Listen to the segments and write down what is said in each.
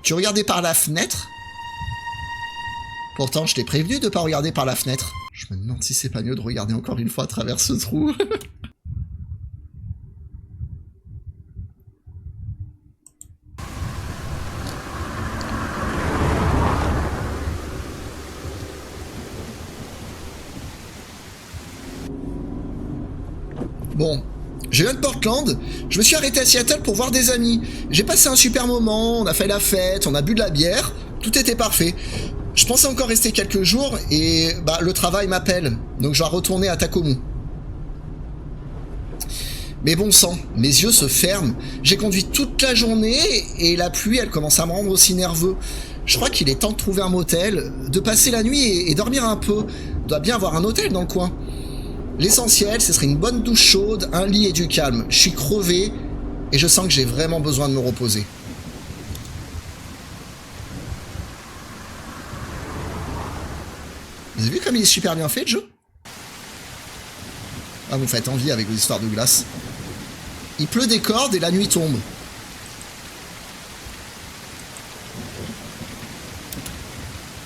Tu regardais par la fenêtre? Pourtant, je t'ai prévenu de pas regarder par la fenêtre. Je me demande si c'est pas mieux de regarder encore une fois à travers ce trou. Bon, je viens de Portland, je me suis arrêté à Seattle pour voir des amis. J'ai passé un super moment, on a fait la fête, on a bu de la bière, tout était parfait. Je pensais encore rester quelques jours et bah le travail m'appelle, donc je dois retourner à Tacoma. Mais bon sang, mes yeux se ferment, j'ai conduit toute la journée et la pluie elle commence à me rendre aussi nerveux. Je crois qu'il est temps de trouver un motel, de passer la nuit et dormir un peu. Il doit bien avoir un hôtel dans le coin. L'essentiel, ce serait une bonne douche chaude, un lit et du calme. Je suis crevé et je sens que j'ai vraiment besoin de me reposer. Vous avez vu comme il est super bien fait le jeu? Ah, vous me faites envie avec vos histoires de glace. Il pleut des cordes et la nuit tombe.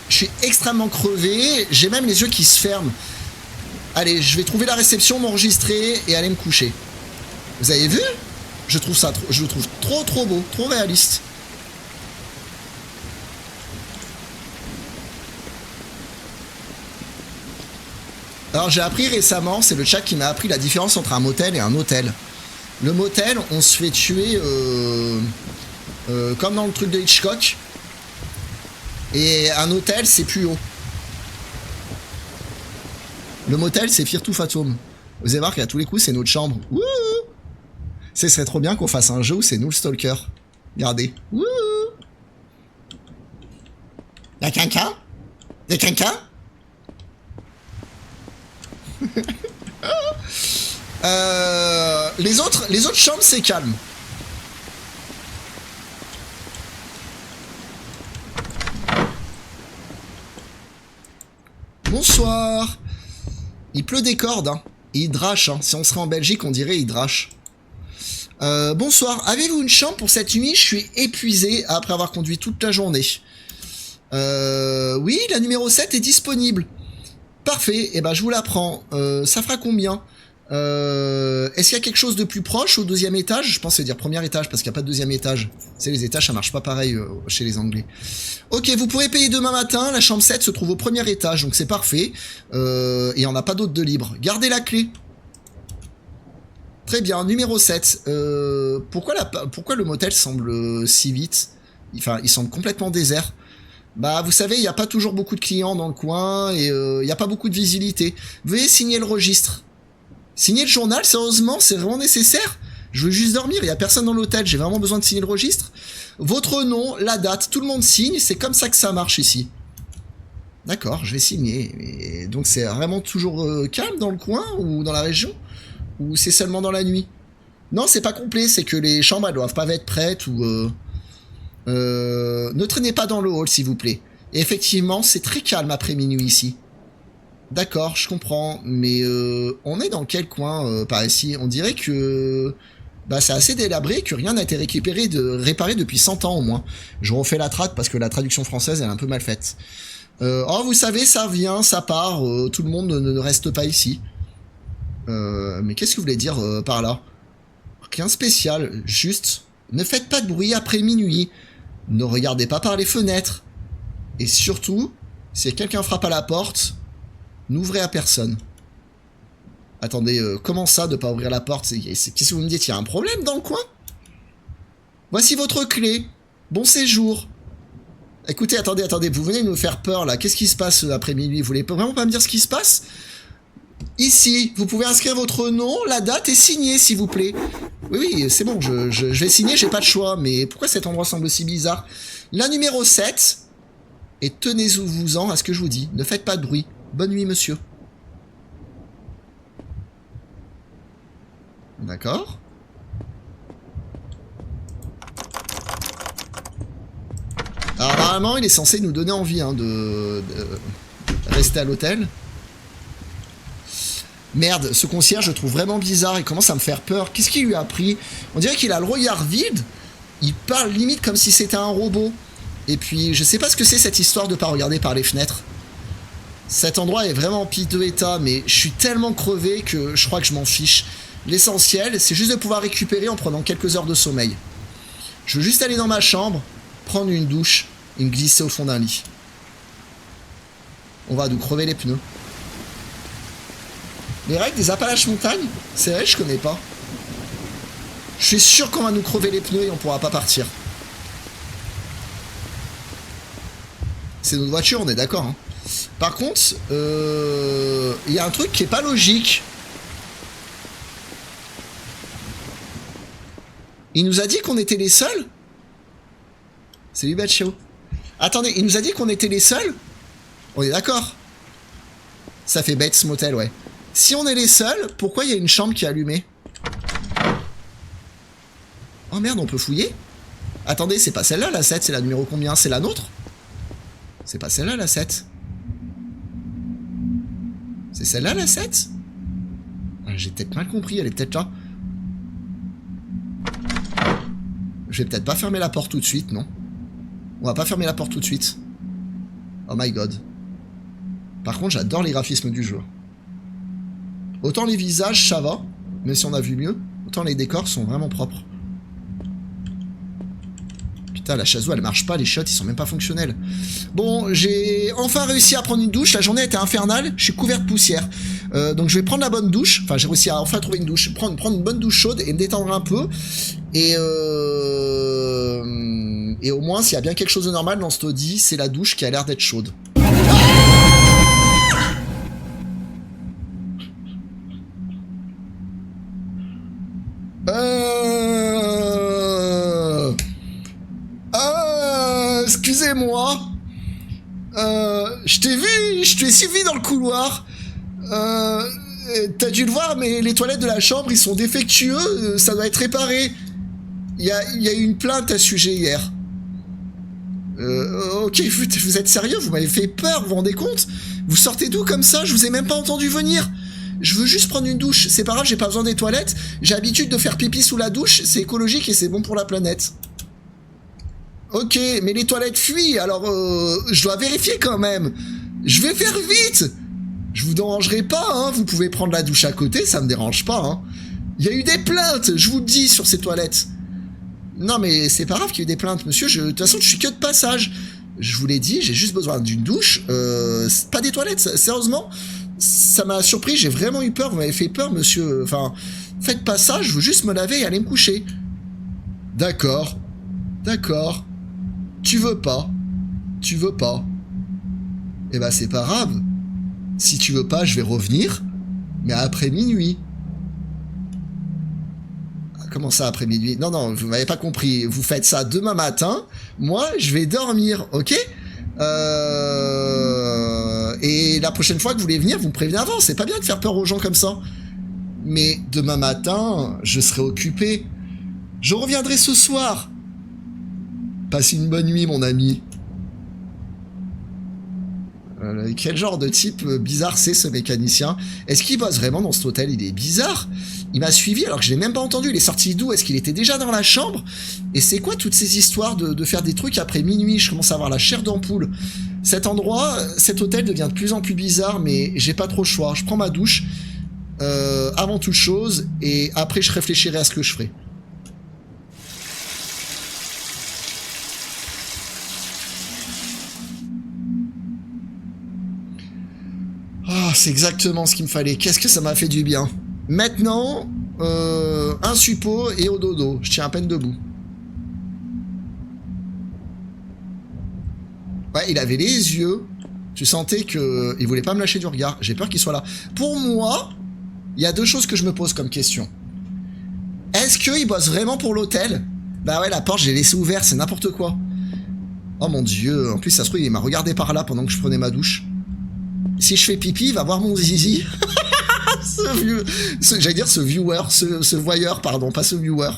Je suis extrêmement crevé, j'ai même les yeux qui se ferment. Allez, je vais trouver la réception, m'enregistrer et aller me coucher. Vous avez vu? Je trouve ça, je le trouve trop beau, trop réaliste. Alors j'ai appris récemment, c'est le chat qui m'a appris la différence entre un motel et un hôtel. Le motel, on se fait tuer comme dans le truc de Hitchcock. Et un hôtel, c'est plus haut. Le motel, c'est Fear to Fathom. Vous allez voir qu'à tous les coups, c'est notre chambre. Wouhou! Ce serait trop bien qu'on fasse un jeu où c'est nous le stalker. Regardez. Wouhou! Y'a quelqu'un? Y'a quelqu'un? les autres chambres, c'est calme. Bonsoir. Il pleut des cordes, hein. Et il drache, hein. Si on serait en Belgique, on dirait il drache. Bonsoir. Avez-vous une chambre pour cette nuit? Je suis épuisé après avoir conduit toute la journée. Oui, la numéro 7 est disponible. Parfait. Et ben, je vous la prends. Ça fera combien? Est-ce qu'il y a quelque chose de plus proche au deuxième étage? Je pensais dire premier étage parce qu'il n'y a pas de deuxième étage. C'est les étages, ça marche pas pareil chez les Anglais. Ok, vous pourrez payer demain matin. La chambre 7 se trouve au premier étage, donc c'est parfait. Et il n'y en a pas d'autre de libre. Gardez la clé. Très bien, numéro 7. Pourquoi le motel semble si vite? Enfin, il semble complètement désert. Bah, vous savez, il n'y a pas toujours beaucoup de clients dans le coin et il n'y a pas beaucoup de visibilité. Veuillez signer le registre. Signer le journal, sérieusement, c'est vraiment nécessaire? Je veux juste dormir, il n'y a personne dans l'hôtel, j'ai vraiment besoin de signer le registre. Votre nom, la date, tout le monde signe, c'est comme ça que ça marche ici. D'accord, je vais signer. Et donc c'est vraiment toujours calme dans le coin ou dans la région? Ou c'est seulement dans la nuit? Non, c'est pas complet, c'est que les chambres, elles doivent pas être prêtes ou... ne traînez pas dans le hall, s'il vous plaît. Et effectivement, c'est très calme après minuit ici. D'accord, je comprends, mais on est dans quel coin par ici? On dirait que bah, c'est assez délabré, que rien n'a été réparé depuis 100 ans au moins. Je refais la trad parce que la traduction française elle est un peu mal faite. Oh, vous savez, ça vient, ça part, tout le monde ne reste pas ici. Mais qu'est-ce que vous voulez dire par là? Rien de spécial, juste ne faites pas de bruit après minuit, ne regardez pas par les fenêtres, et surtout, si quelqu'un frappe à la porte, n'ouvrez à personne. Attendez, comment ça de pas ouvrir la porte? Qu'est-ce que vous me dites? Il y a un problème dans le coin? Voici votre clé. Bon séjour. Écoutez, attendez, vous venez de nous faire peur là. Qu'est-ce qui se passe après minuit? Vous voulez vraiment pas me dire ce qui se passe? Ici, vous pouvez inscrire votre nom, la date et signer s'il vous plaît. Oui, c'est bon, je vais signer, j'ai pas de choix. Mais pourquoi cet endroit semble si bizarre? La numéro 7. Et tenez-vous-en à ce que je vous dis. Ne faites pas de bruit. Bonne nuit, monsieur. D'accord. Alors, normalement, il est censé nous donner envie hein, de rester à l'hôtel. Merde, ce concierge, je trouve vraiment bizarre. Il commence à me faire peur. Qu'est-ce qu'il lui a pris? On dirait qu'il a le regard vide. Il parle limite comme si c'était un robot. Et puis, je sais pas ce que c'est cette histoire de pas regarder par les fenêtres. Cet endroit est vraiment en piteux état, mais je suis tellement crevé que je crois que je m'en fiche. L'essentiel, c'est juste de pouvoir récupérer en prenant quelques heures de sommeil. Je veux juste aller dans ma chambre, prendre une douche et me glisser au fond d'un lit. On va nous crever les pneus. Les règles des Appalaches Montagnes, c'est vrai, je connais pas. Je suis sûr qu'on va nous crever les pneus et on pourra pas partir. C'est notre voiture, on est d'accord. Hein. Par contre, y a un truc qui est pas logique. Il nous a dit qu'on était les seuls. Salut Bachio. Attendez, il nous a dit qu'on était les seuls. On est d'accord. Ça fait Bates Motel, ouais. Si on est les seuls, pourquoi il y a une chambre qui est allumée? Oh merde, on peut fouiller? Attendez, c'est pas celle-là la 7, c'est la numéro combien? C'est la nôtre? C'est pas celle-là la 7. C'est celle-là la 7? Ah, j'ai peut-être mal compris, elle est peut-être là. Je vais peut-être pas fermer la porte tout de suite, non? On va pas fermer la porte tout de suite. Oh my god. Par contre, j'adore les graphismes du jeu. Autant les visages, ça va, même si on a vu mieux, autant les décors sont vraiment propres. Putain, la chazou, elle marche pas, les shots, ils sont même pas fonctionnels. Bon, j'ai enfin réussi à prendre une douche, la journée était infernale, je suis couvert de poussière. Donc je vais prendre la bonne douche, enfin j'ai réussi à enfin trouver une douche, prendre une bonne douche chaude et me détendre un peu. Et au moins, s'il y a bien quelque chose de normal dans ce taudis, c'est la douche qui a l'air d'être chaude. Excusez-moi. Je t'ai suivi dans le couloir. T'as dû le voir, mais les toilettes de la chambre, ils sont défectueux. Ça doit être réparé. Il y a eu une plainte à ce sujet hier. Ok, vous êtes sérieux? Vous m'avez fait peur, vous vous rendez compte? Vous sortez d'où comme ça? Je vous ai même pas entendu venir. Je veux juste prendre une douche. C'est pas grave, j'ai pas besoin des toilettes. J'ai l'habitude de faire pipi sous la douche. C'est écologique et c'est bon pour la planète. Ok, mais les toilettes fuient, alors je dois vérifier quand même. Je vais faire vite. Je vous dérangerai pas, hein. Vous pouvez prendre la douche à côté, ça me dérange pas, hein. Il y a eu des plaintes, je vous le dis, sur ces toilettes. Non, mais c'est pas grave qu'il y ait eu des plaintes, monsieur. De toute façon, je suis que de passage. Je vous l'ai dit, j'ai juste besoin d'une douche. Pas des toilettes, sérieusement. Ça m'a surpris, j'ai vraiment eu peur. Vous m'avez fait peur, monsieur. Enfin, faites pas ça, je veux juste me laver et aller me coucher. D'accord. D'accord. Tu veux pas. Tu veux pas. Eh ben, c'est pas grave. Si tu veux pas, je vais revenir. Mais après minuit. Comment ça, après minuit? Non, non, vous m'avez pas compris. Vous faites ça demain matin. Moi, je vais dormir, ok? Et la prochaine fois que vous voulez venir, vous me prévenez avant. C'est pas bien de faire peur aux gens comme ça. Mais demain matin, je serai occupé. Je reviendrai ce soir. Passe une bonne nuit, mon ami. Quel genre de type bizarre c'est ce mécanicien? Est-ce qu'il bosse vraiment dans cet hôtel? Il est bizarre. Il m'a suivi alors que je l'ai même pas entendu. Il est sorti d'où? Est-ce qu'il était déjà dans la chambre? Et c'est quoi toutes ces histoires de faire des trucs après minuit? Je commence à avoir la chair d'ampoule. Cet endroit, cet hôtel devient de plus en plus bizarre, mais j'ai pas trop le choix. Je prends ma douche avant toute chose et après je réfléchirai à ce que je ferai. Ah, c'est exactement ce qu'il me fallait. Qu'est-ce que ça m'a fait du bien. Maintenant, un suppôt et au dodo. Je tiens à peine debout. Ouais, il avait les yeux. Tu sentais que il voulait pas me lâcher du regard. J'ai peur qu'il soit là. Pour moi, il y a deux choses que je me pose comme question. Est-ce qu'il bosse vraiment pour l'hôtel? Bah ouais, la porte, j'ai laissé ouverte, c'est n'importe quoi. Oh mon dieu. En plus, ça se trouve, il m'a regardé par là pendant que je prenais ma douche. Si je fais pipi, il va voir mon zizi. J'allais dire ce viewer, ce voyeur, pardon, pas ce viewer.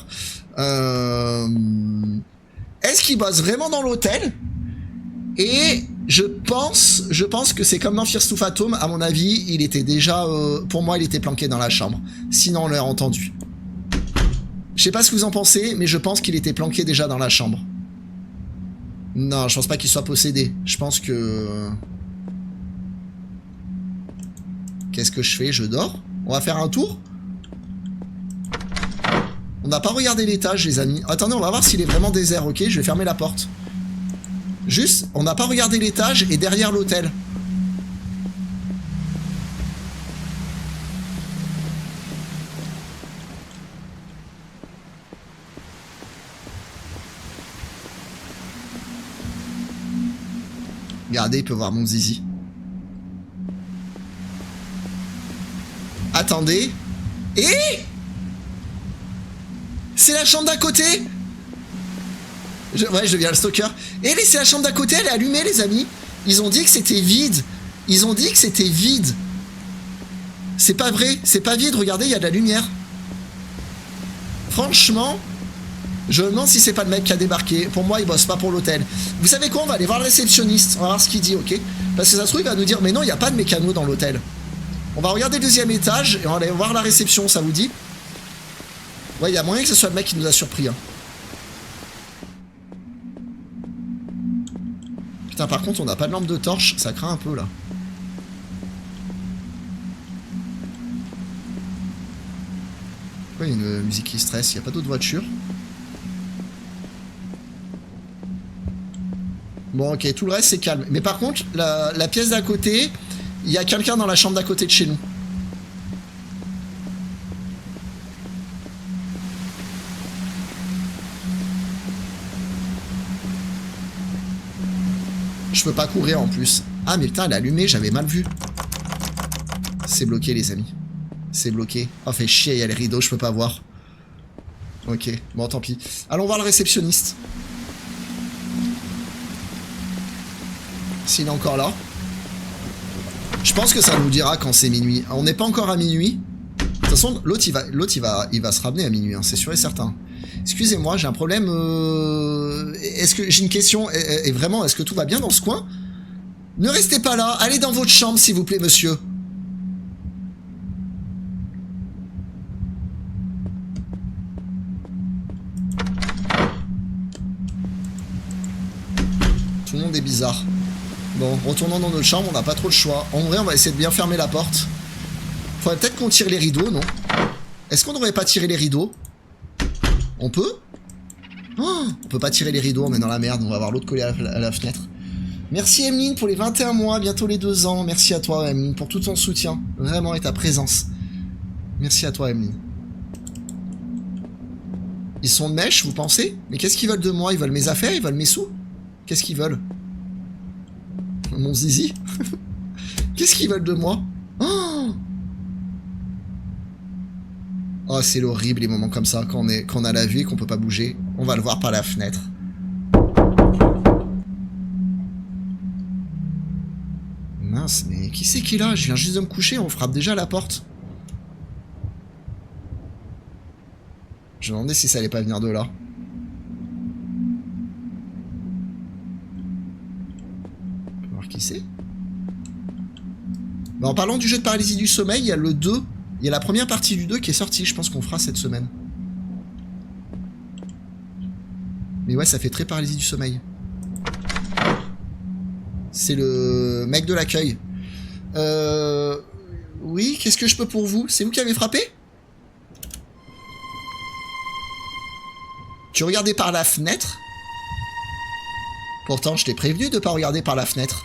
Est-ce qu'il bosse vraiment dans l'hôtel? Et je pense que c'est comme dans Fears to Fathom, à mon avis, il était déjà, pour moi, il était planqué dans la chambre. Sinon, on l'aurait entendu. Je sais pas ce que vous en pensez, mais je pense qu'il était planqué déjà dans la chambre. Non, je pense pas qu'il soit possédé. Je pense que... Qu'est-ce que je fais? Je dors? On va faire un tour? On n'a pas regardé l'étage, les amis. Attendez, on va voir s'il est vraiment désert, ok? Je vais fermer la porte. Juste, on n'a pas regardé l'étage et derrière l'hôtel. Regardez, il peut voir mon zizi. Attendez. Et c'est la chambre d'à côté. Ouais, je deviens le stalker. Et c'est la chambre d'à côté, elle est allumée, les amis. Ils ont dit que c'était vide. Ils ont dit que c'était vide. C'est pas vrai, c'est pas vide, regardez, il y a de la lumière. Franchement, je me demande si c'est pas le mec qui a débarqué. Pour moi, il bosse pas pour l'hôtel. Vous savez quoi, on va aller voir le réceptionniste. On va voir ce qu'il dit, ok? Parce que ça se trouve, il va nous dire, mais non, il n'y a pas de mécano dans l'hôtel. On va regarder le deuxième étage et on va aller voir la réception, ça vous dit? Ouais, il y a moyen que ce soit le mec qui nous a surpris. Hein. Putain, par contre, on n'a pas de lampe de torche, ça craint un peu là. Pourquoi il y a une musique qui stresse? Il n'y a pas d'autre voiture. Bon, ok, tout le reste c'est calme. Mais par contre, la pièce d'à côté, il y a quelqu'un dans la chambre d'à côté de chez nous. Je peux pas courir en plus. Ah mais putain, elle est allumée, j'avais mal vu. C'est bloqué les amis. C'est bloqué. Oh fait chier, il y a les rideaux, je peux pas voir. Ok, bon tant pis. Allons voir le réceptionniste. S'il est encore là. Je pense que ça nous dira quand c'est minuit. On n'est pas encore à minuit. De toute façon, l'autre il va se ramener à minuit, hein, c'est sûr et certain. Excusez-moi, j'ai un problème. Est-ce que j'ai une question? Et vraiment, est-ce que tout va bien dans ce coin? Ne restez pas là. Allez dans votre chambre, s'il vous plaît, monsieur. Tout le monde est bizarre. Bon, retournons dans notre chambre, on n'a pas trop le choix. En vrai, on va essayer de bien fermer la porte. Faudrait peut-être qu'on tire les rideaux, non? Est-ce qu'on devrait pas tirer les rideaux? On peut? Oh, on peut pas tirer les rideaux, on est dans la merde, on va avoir l'autre collé à la fenêtre. Merci Emeline pour les 21 mois, bientôt les 2 ans. Merci à toi Emeline pour tout ton soutien, vraiment, et ta présence. Merci à toi Emeline. Ils sont de mèche, vous pensez? Mais qu'est-ce qu'ils veulent de moi? Ils veulent mes affaires? Ils veulent mes sous? Qu'est-ce qu'ils veulent? Mon zizi? Qu'est-ce qu'ils veulent de moi? Oh, c'est horrible les moments comme ça, quand on a la vue et qu'on peut pas bouger. On va le voir par la fenêtre. Mince, mais qui c'est qui est là? Je viens juste de me coucher, on frappe déjà à la porte. Je me demandais si ça allait pas venir de là. On peut voir qui c'est. Bah, en parlant du jeu de paralysie du sommeil, il y a le 2. Il y a la première partie du 2 qui est sortie, je pense qu'on fera cette semaine. Mais ouais, ça fait très paralysie du sommeil. C'est le mec de l'accueil. Oui, qu'est-ce que je peux pour vous? C'est vous qui avez frappé? Tu regardais par la fenêtre? Pourtant, je t'ai prévenu de pas regarder par la fenêtre.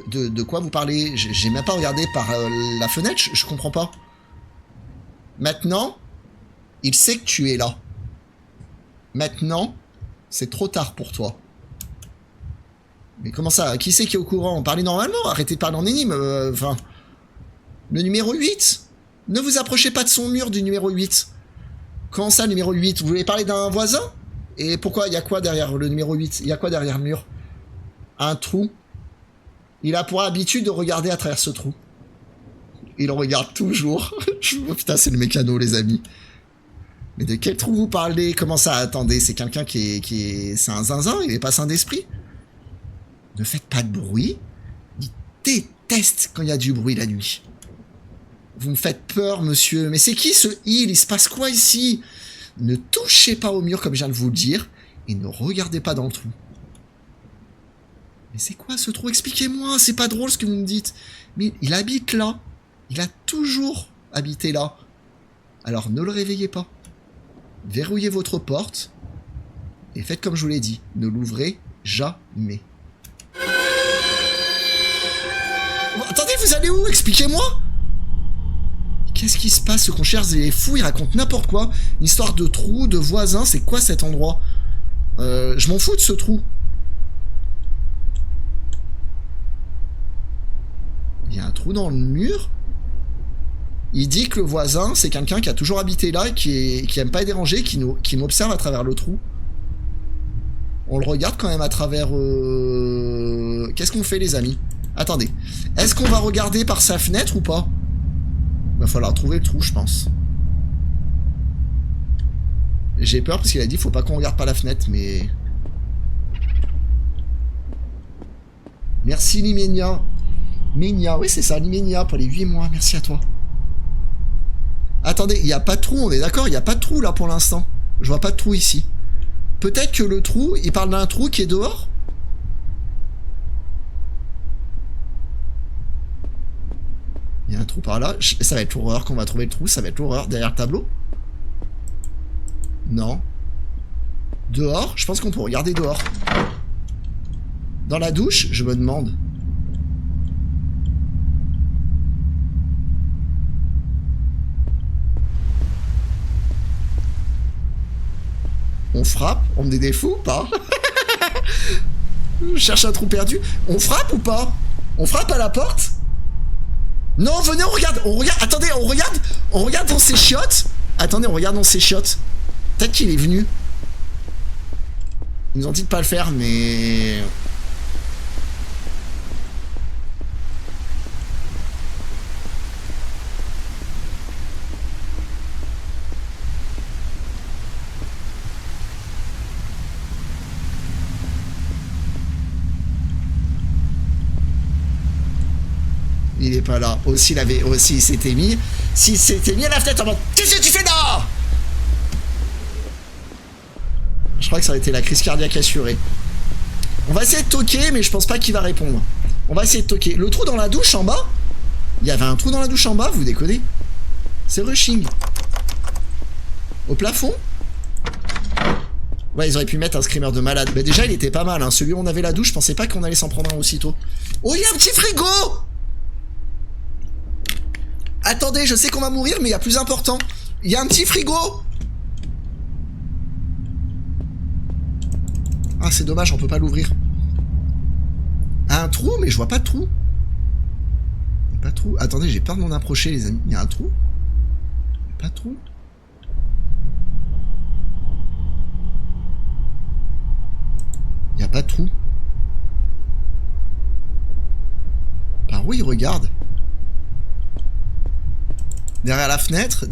De quoi vous parlez? J'ai même pas regardé par la fenêtre, je comprends pas. Maintenant, il sait que tu es là. Maintenant, c'est trop tard pour toi. Mais comment ça? Qui c'est qui est au courant? Parlez normalement, arrêtez de parler en énigme. Enfin, le numéro 8. Ne vous approchez pas de son mur du numéro 8. Comment ça, le numéro 8? Vous voulez parler d'un voisin? Et pourquoi? Il y a quoi derrière le numéro 8? Il y a quoi derrière le mur? Un trou. Il a pour habitude de regarder à travers ce trou. Il regarde toujours. Putain, c'est le mécano, les amis. Mais de quel trou vous parlez? Comment ça? Attendez, c'est quelqu'un qui est... C'est un zinzin? Il est pas sain d'esprit? Ne faites pas de bruit. Il déteste quand il y a du bruit la nuit. Vous me faites peur, monsieur. Mais c'est qui ce heal? Il se passe quoi ici? Ne touchez pas au mur, comme je viens de vous le dire. et ne regardez pas dans le trou. Mais c'est quoi ce trou? Expliquez-moi, c'est pas drôle ce que vous me dites. Mais il habite là. Il a toujours habité là. Alors ne le réveillez pas. Verrouillez votre porte. Et faites comme je vous l'ai dit. Ne l'ouvrez jamais. Attendez, vous allez où? Expliquez-moi. Qu'est-ce qui se passe? Ce concierge, il est fou, il raconte n'importe quoi. Une histoire de trou, de voisins, c'est quoi cet endroit? Je m'en fous de ce trou. Il y a un trou dans le mur. Il dit que le voisin, c'est quelqu'un qui a toujours habité là et qui aime pas être dérangé, qui m'observe à travers le trou. On le regarde quand même à travers... Qu'est-ce qu'on fait, les amis? Attendez. Est-ce qu'on va regarder par sa fenêtre ou pas? Va falloir trouver le trou, je pense. J'ai peur parce qu'il a dit faut pas qu'on regarde par la fenêtre, mais... Merci, Limenia. Menia, oui c'est ça, Limenia pour les 8 mois, merci à toi. Attendez, il n'y a pas de trou, on est d'accord? Il n'y a pas de trou là pour l'instant. Je vois pas de trou ici. Peut-être que le trou, il parle d'un trou qui est dehors? Il y a un trou par là. Ça va être l'horreur qu'on va trouver le trou, ça va être l'horreur. Derrière le tableau? Non. Dehors? Je pense qu'on peut regarder dehors. Dans la douche? Je me demande. On frappe? On me dit des fous ou pas? Je cherche un trou perdu. On frappe ou pas? On frappe à la porte? Non, venez, on regarde, attendez, on regarde dans ses chiottes. Attendez, on regarde dans ses chiottes. Peut-être qu'il est venu. Ils nous ont dit de pas le faire, mais... Il est pas là. Aussi, il s'était mis. S'il s'était mis à la fenêtre en mode qu'est-ce que tu fais là? Je crois que ça aurait été la crise cardiaque assurée. On va essayer de toquer, mais je pense pas qu'il va répondre. On va essayer de toquer. Le trou dans la douche en bas? Il y avait un trou dans la douche en bas, vous déconnez? C'est rushing. Au plafond? Ouais, ils auraient pu mettre un screamer de malade. Mais déjà, il était pas mal. Hein. Celui où on avait la douche, je pensais pas qu'on allait s'en prendre un aussitôt. Oh, il y a un petit frigo! Attendez, je sais qu'on va mourir, mais il y a plus important. Il y a un petit frigo! Ah, c'est dommage, on peut pas l'ouvrir. Un trou? Mais je vois pas de trou. Il y a pas de trou. Attendez, j'ai peur de m'en approcher, les amis. Il y a un trou? Il y a pas de trou? Il y a pas de trou. Par où il regarde? Derrière la fenêtre?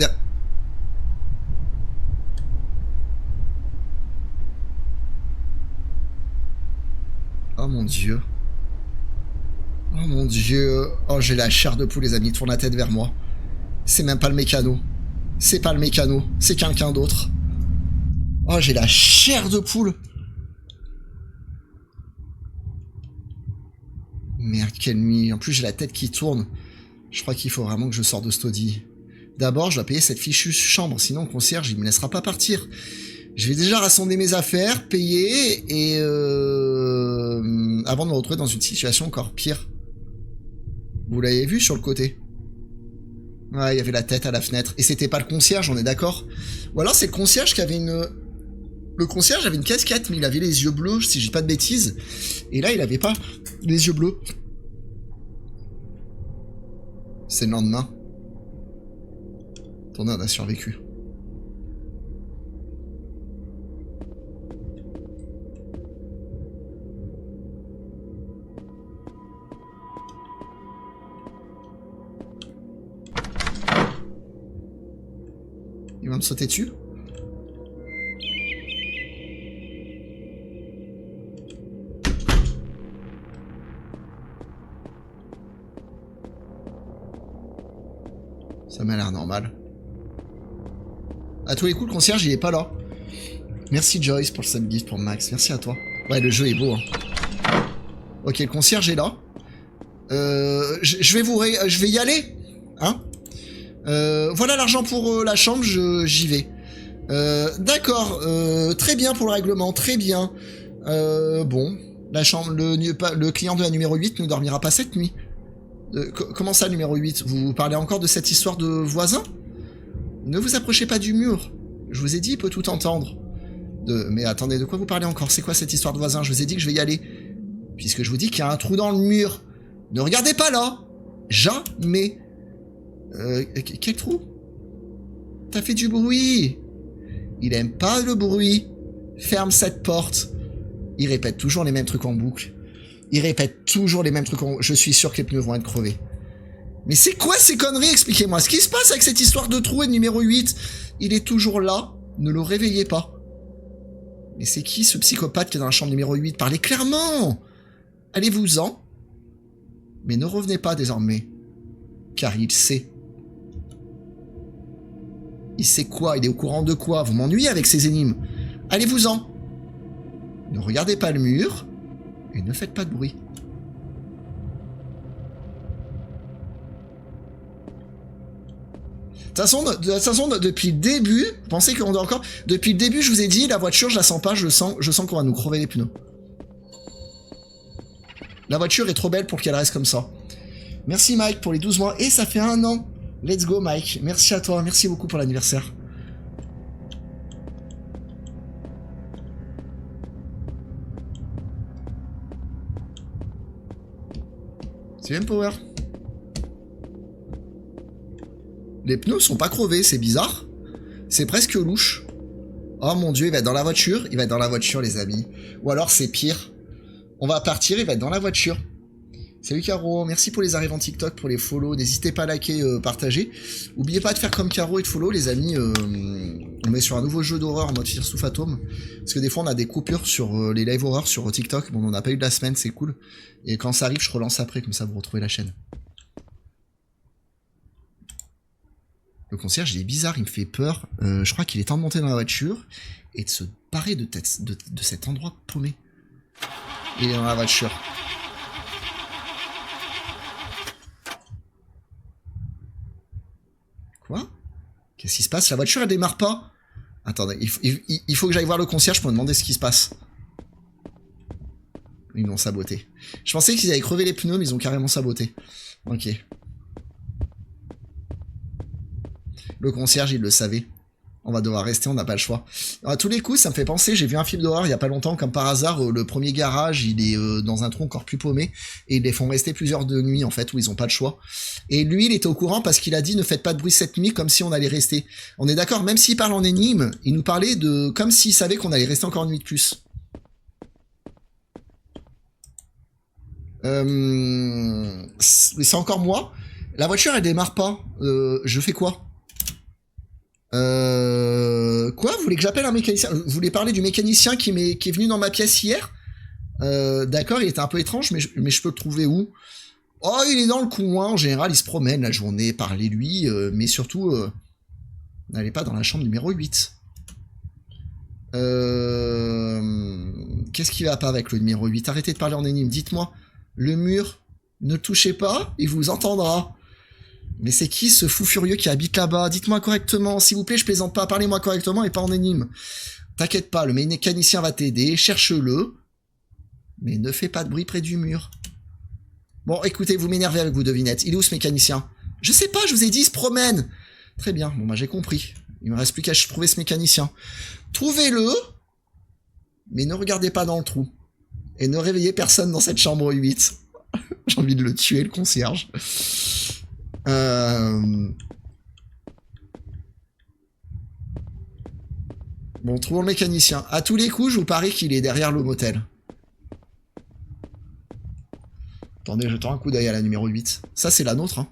Oh mon dieu. Oh mon dieu. Oh, j'ai la chair de poule, les amis. Tourne la tête vers moi. C'est même pas le mécano. C'est pas le mécano. C'est quelqu'un d'autre. Oh, j'ai la chair de poule. Merde, quelle nuit. En plus, j'ai la tête qui tourne. Je crois qu'il faut vraiment que je sorte de Stody. D'abord, je dois payer cette fichue chambre, sinon le concierge, il me laissera pas partir. Je vais déjà rassembler mes affaires, payer, et avant de me retrouver dans une situation encore pire. Vous l'avez vu sur le côté? Ouais, il y avait la tête à la fenêtre. Et c'était pas le concierge, on est d'accord? Ou alors c'est le concierge qui avait une... Le concierge avait une casquette, mais il avait les yeux bleus, si je dis pas de bêtises. Et là, il avait pas les yeux bleus. C'est le lendemain. Attendez, on a survécu. Il va me sauter dessus? Ça m'a l'air normal. À tous les coups, le concierge, il est pas là. Merci Joyce pour le subgift pour Max. Merci à toi. Ouais, le jeu est beau. Hein. Ok, le concierge est là. Je vais y aller. Hein voilà l'argent pour la chambre, j'y vais. D'accord, très bien pour le règlement, très bien. Bon, la chambre, le client de la numéro 8 ne dormira pas cette nuit. Comment ça, numéro 8? Vous parlez encore de cette histoire de voisin? Ne vous approchez pas du mur. Je vous ai dit, il peut tout entendre. Mais attendez, de quoi vous parlez encore? C'est quoi cette histoire de voisin? Je vous ai dit que je vais y aller. Puisque je vous dis qu'il y a un trou dans le mur. Ne regardez pas là. Jamais. Quel trou? T'as fait du bruit. Il aime pas le bruit. Ferme cette porte. Il répète toujours les mêmes trucs en boucle. Il répète toujours les mêmes trucs en boucle. Je suis sûr que les pneus vont être crevés. Mais c'est quoi ces conneries? Expliquez-moi. Ce qui se passe avec cette histoire de trou et de numéro 8? Il est toujours là. Ne le réveillez pas. Mais c'est qui ce psychopathe qui est dans la chambre numéro 8? Parlez clairement. Allez-vous-en. Mais ne revenez pas désormais. Car il sait. Il sait quoi? Il est au courant de quoi? Vous m'ennuyez avec ces énigmes. Allez-vous-en. Ne regardez pas le mur. Et ne faites pas de bruit. De toute façon, depuis le début, vous pensez qu'on doit encore... Depuis le début, je vous ai dit, la voiture, je la sens pas, je sens qu'on va nous crever les pneus. La voiture est trop belle pour qu'elle reste comme ça. Merci Mike pour les 12 mois. Et ça fait 1 an. Let's go Mike. Merci à toi. Merci beaucoup pour l'anniversaire. C'est Power. Les pneus sont pas crevés, c'est bizarre. C'est presque louche. Oh mon dieu, il va être dans la voiture. Il va être dans la voiture, les amis. Ou alors c'est pire. On va partir, il va être dans la voiture. Salut Caro, merci pour les arrives en TikTok, pour les follow. N'hésitez pas à liker, partager. Oubliez pas de faire comme Caro et de follow, les amis. On met sur un nouveau jeu d'horreur en mode Fear sous Fantôme. Parce que des fois, on a des coupures sur les live horreur sur TikTok. Bon, on n'a pas eu de la semaine, c'est cool. Et quand ça arrive, je relance après, comme ça vous retrouvez la chaîne. Le concierge, il est bizarre, il me fait peur. Je crois qu'il est temps de monter dans la voiture et de se barrer de cet endroit paumé. Il est dans la voiture. Quoi? Qu'est-ce qui se passe? La voiture, elle démarre pas. Attendez, il faut que j'aille voir le concierge pour me demander ce qui se passe. Ils m'ont saboté. Je pensais qu'ils avaient crevé les pneus, mais ils ont carrément saboté. Ok. Le concierge, il le savait. On va devoir rester, on n'a pas le choix. À tous les coups, ça me fait penser, j'ai vu un film d'horreur il y a pas longtemps, comme par hasard, le premier garage, il est dans un trou encore plus paumé, et ils les font rester plusieurs de nuits, en fait, où ils ont pas le choix. Et lui, il était au courant parce qu'il a dit, ne faites pas de bruit cette nuit, comme si on allait rester. On est d'accord, même s'il parle en énigme, il nous parlait de, comme s'il savait qu'on allait rester encore une nuit de plus. C'est encore moi. La voiture, elle démarre pas. Je fais quoi? Quoi? Vous voulez que j'appelle un mécanicien? Vous voulez parler du mécanicien qui est venu dans ma pièce hier? D'accord, il était un peu étrange, mais je peux le trouver où? Oh, il est dans le coin, en général, il se promène la journée, parlez-lui, mais surtout, n'allez pas dans la chambre numéro 8. Qu'est-ce qui va pas avec le numéro 8? Arrêtez de parler en énigme, dites-moi. Le mur, ne le touchez pas, il vous entendra. Mais c'est qui ce fou furieux qui habite là-bas? Dites-moi correctement, s'il vous plaît, je plaisante pas, parlez-moi correctement et pas en énigme. T'inquiète pas, le mécanicien va t'aider, cherche-le. Mais ne fais pas de bruit près du mur. Bon, écoutez, vous m'énervez avec vos devinettes. Il est où ce mécanicien? Je sais pas, je vous ai dit, il se promène. Très bien, bon bah j'ai compris. Il me reste plus qu'à trouver ce mécanicien. Trouvez-le, mais ne regardez pas dans le trou. Et ne réveillez personne dans cette chambre 8. J'ai envie de le tuer, le concierge. Bon, trouvons le mécanicien. À tous les coups, je vous parie qu'il est derrière le motel. Attendez, jetons un coup d'œil à la numéro 8. Ça, c'est la nôtre, hein.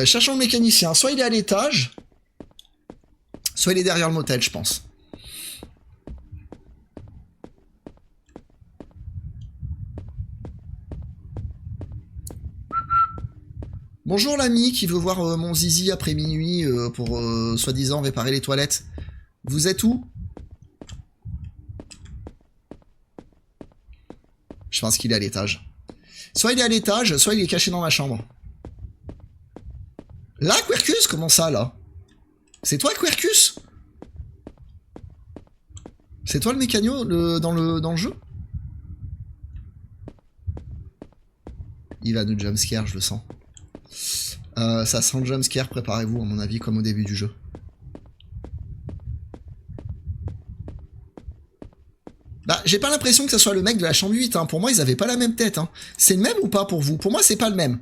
Cherchons le mécanicien. Soit il est à l'étage, soit il est derrière le motel, je pense. Bonjour l'ami qui veut voir mon zizi après minuit pour soi-disant réparer les toilettes. Vous êtes où? Je pense qu'il est à l'étage. Soit il est à l'étage, soit il est caché dans ma chambre. Là, Quercus? Comment ça, là? C'est toi, Quercus? C'est toi le mécano dans le jeu? Il va nous jumpscare, je le sens. Ça sent le jumpscare, préparez-vous, à mon avis, comme au début du jeu. Bah, j'ai pas l'impression que ce soit le mec de la chambre 8, hein. Pour moi, ils avaient pas la même tête, hein. C'est le même ou pas pour vous? Pour moi, c'est pas le même.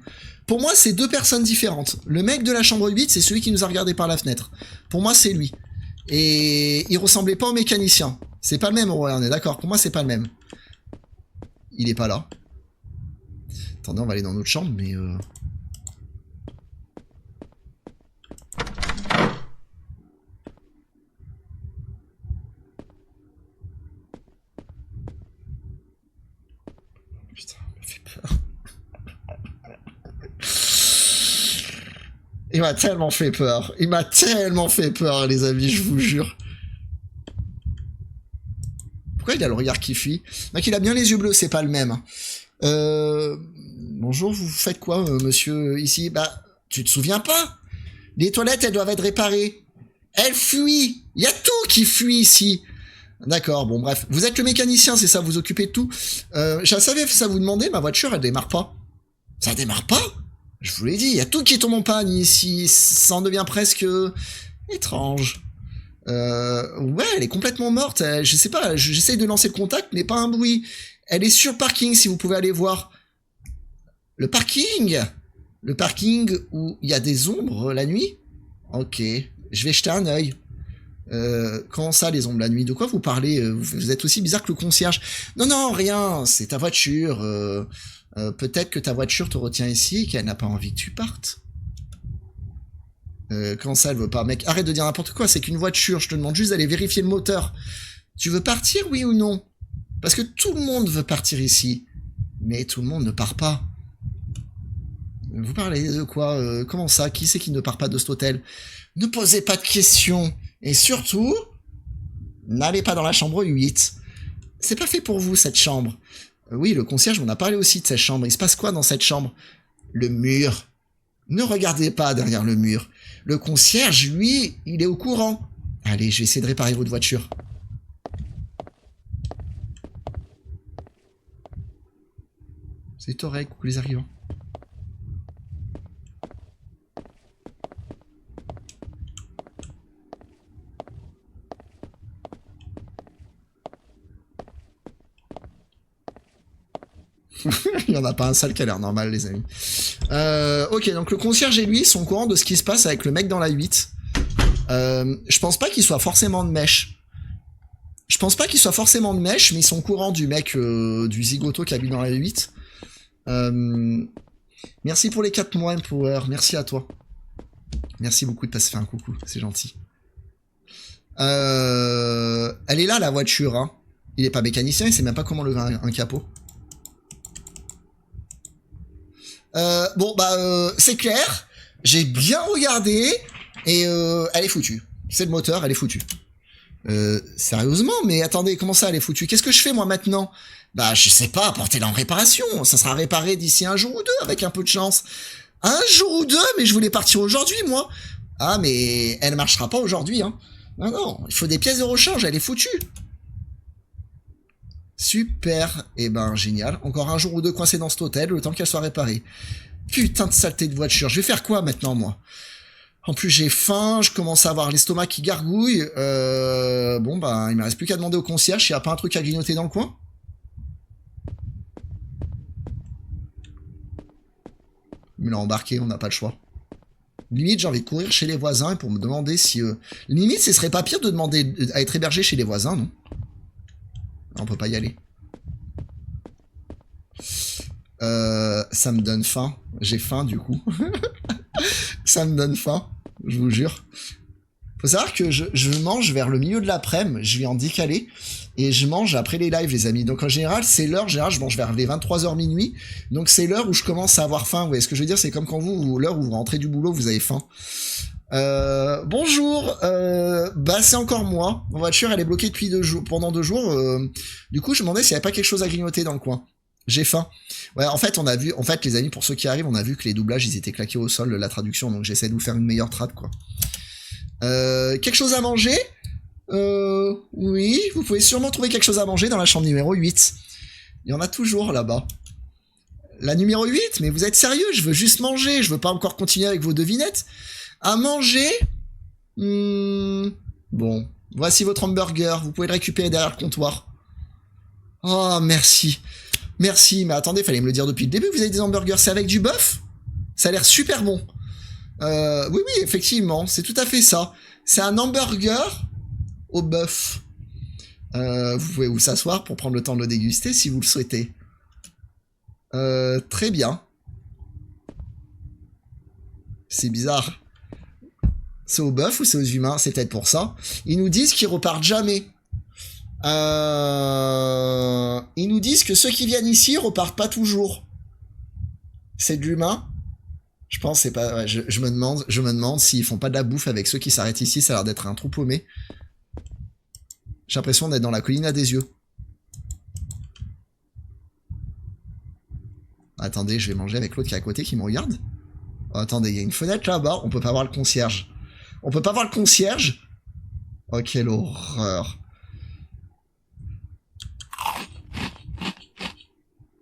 Pour moi, c'est deux personnes différentes. Le mec de la chambre 8, c'est celui qui nous a regardé par la fenêtre. Pour moi, c'est lui. Et il ressemblait pas au mécanicien. C'est pas le même, ouais, on est d'accord. Pour moi, c'est pas le même. Il est pas là. Attendez, on va aller dans notre chambre, mais... Putain, il m'a fait peur. Il m'a tellement fait peur. Il m'a tellement fait peur, les amis, je vous jure. Pourquoi il a le regard qui fuit? Donc il a bien les yeux bleus, c'est pas le même. Bonjour, vous faites quoi, monsieur, ici? Bah, tu te souviens pas? Les toilettes, elles doivent être réparées. Elles fuient. Il y a tout qui fuit ici. D'accord, bon bref. Vous êtes le mécanicien, c'est ça, vous occupez de tout. Je savais ça vous demander, ma voiture, elle démarre pas. Ça démarre pas? Je vous l'ai dit, il y a tout qui tombe en panne ici. Ça en devient presque... étrange. Ouais, elle est complètement morte. Je sais pas, j'essaye de lancer le contact, mais pas un bruit. Elle est sur le parking, si vous pouvez aller voir. Le parking? Le parking où il y a des ombres la nuit? Ok, je vais jeter un œil. Comment ça, les ombres la nuit? De quoi vous parlez? Vous êtes aussi bizarre que le concierge. Non, non, rien, c'est ta voiture. Peut-être que ta voiture te retient ici et qu'elle n'a pas envie que tu partes. Comment ça, elle veut pas? Mec, arrête de dire n'importe quoi, c'est qu'une voiture, je te demande juste d'aller vérifier le moteur. Tu veux partir, oui ou non? Parce que tout le monde veut partir ici. Mais tout le monde ne part pas. Vous parlez de quoi? Comment ça? Qui c'est qui ne part pas de cet hôtel? Ne posez pas de questions. Et surtout, n'allez pas dans la chambre 8. C'est pas fait pour vous, cette chambre. Oui, le concierge m'en a parlé aussi de cette chambre. Il se passe quoi dans cette chambre? Le mur. Ne regardez pas derrière le mur. Le concierge, lui, il est au courant. Allez, je vais essayer de réparer votre voiture. C'est Torek, coucou les arrivants. Il n'y en a pas un seul qui a l'air normal, les amis. Ok, donc le concierge et lui sont au courant de ce qui se passe avec le mec dans la 8. Je pense pas qu'il soit forcément de mèche. Je pense pas qu'il soit forcément de mèche, mais ils sont au courant du mec, du zigoto qui habite dans la 8. Merci pour les 4 mois, Empower. Merci à toi. Merci beaucoup de passer faire un coucou, c'est gentil. Elle est là, la voiture, hein. Il est pas mécanicien, il sait même pas comment lever un capot. Bon, bah, c'est clair. J'ai bien regardé et elle est foutue. C'est le moteur, elle est foutue. Sérieusement, mais attendez, comment ça, elle est foutue? Qu'est-ce que je fais, moi, maintenant? Bah, je sais pas, apportez-la en réparation. Ça sera réparé d'ici un jour ou deux, avec un peu de chance. Un jour ou deux? Mais je voulais partir aujourd'hui, moi. Ah, mais elle marchera pas aujourd'hui, hein. Non, non, il faut des pièces de rechange, elle est foutue. Super, et ben génial. Encore un jour ou deux coincé dans cet hôtel, le temps qu'elle soit réparée. Putain de saleté de voiture, je vais faire quoi maintenant, moi? En plus j'ai faim, je commence à avoir l'estomac qui gargouille. Bon bah il me reste plus qu'à demander au concierge s'il n'y a pas un truc à grignoter dans le coin. Il me l'a embarqué, on n'a pas le choix. Limite j'ai envie de courir chez les voisins pour me demander si... Limite ce serait pas pire de demander à être hébergé chez les voisins, non? On peut pas y aller. Ça me donne faim. J'ai faim du coup. Ça me donne faim, je vous jure. Faut savoir que je mange vers le milieu de l'après-midi, je vais en décaler. Et je mange après les lives, les amis. Donc en général, c'est l'heure, en général, je mange vers les 23h minuit. Donc c'est l'heure où je commence à avoir faim. Vous voyez ce que je veux dire? C'est comme quand l'heure où vous rentrez du boulot, vous avez faim. Bonjour, bah c'est encore moi. Ma voiture, elle est bloquée depuis pendant 2 jours. Du coup, je me demandais s'il n'y avait pas quelque chose à grignoter dans le coin. J'ai faim. Ouais, en fait, les amis, pour ceux qui arrivent, on a vu que les doublages, ils étaient claqués au sol, la traduction. Donc j'essaie de vous faire une meilleure trad, quoi. Quelque chose à manger? Oui, vous pouvez sûrement trouver quelque chose à manger dans la chambre numéro 8. Il y en a toujours là-bas. La numéro 8? Mais vous êtes sérieux? Je veux juste manger, je veux pas encore continuer avec vos devinettes. À manger? Bon, voici votre hamburger, vous pouvez le récupérer derrière le comptoir. Oh, merci. Merci, mais attendez, fallait me le dire depuis le début que vous avez des hamburgers. C'est avec du bœuf? Ça a l'air super bon. Oui, effectivement, c'est tout à fait ça. C'est un hamburger au bœuf. Vous pouvez vous s'asseoir pour prendre le temps de le déguster si vous le souhaitez. Très bien. C'est bizarre. C'est aux bœufs ou c'est aux humains? C'est peut-être pour ça. Ils nous disent qu'ils repartent jamais. Ils nous disent que ceux qui viennent ici repartent pas toujours. C'est de l'humain? Je pense c'est pas. Ouais, je me demande s'ils font pas de la bouffe avec ceux qui s'arrêtent ici. Ça a l'air d'être un trou paumé. J'ai l'impression d'être dans la colline à des yeux. Attendez, je vais manger avec l'autre qui est à côté qui me regarde. Oh, attendez, il y a une fenêtre là-bas. On peut pas voir le concierge. On peut pas voir le concierge? Oh, quelle horreur.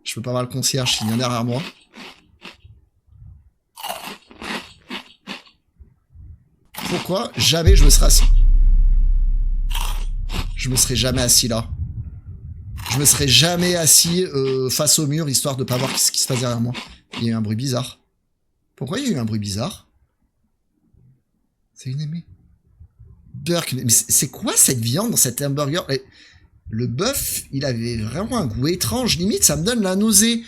Je peux pas voir le concierge s'il vient derrière moi. Pourquoi jamais je me serais assis? Je me serais jamais assis là. Je me serais jamais assis face au mur histoire de pas voir ce qui se passe derrière moi. Il y a eu un bruit bizarre. Pourquoi il y a eu un bruit bizarre? C'est une aimée. Burk, mais c'est quoi cette viande dans cet hamburger? Le bœuf, il avait vraiment un goût étrange. Limite, ça me donne la nausée.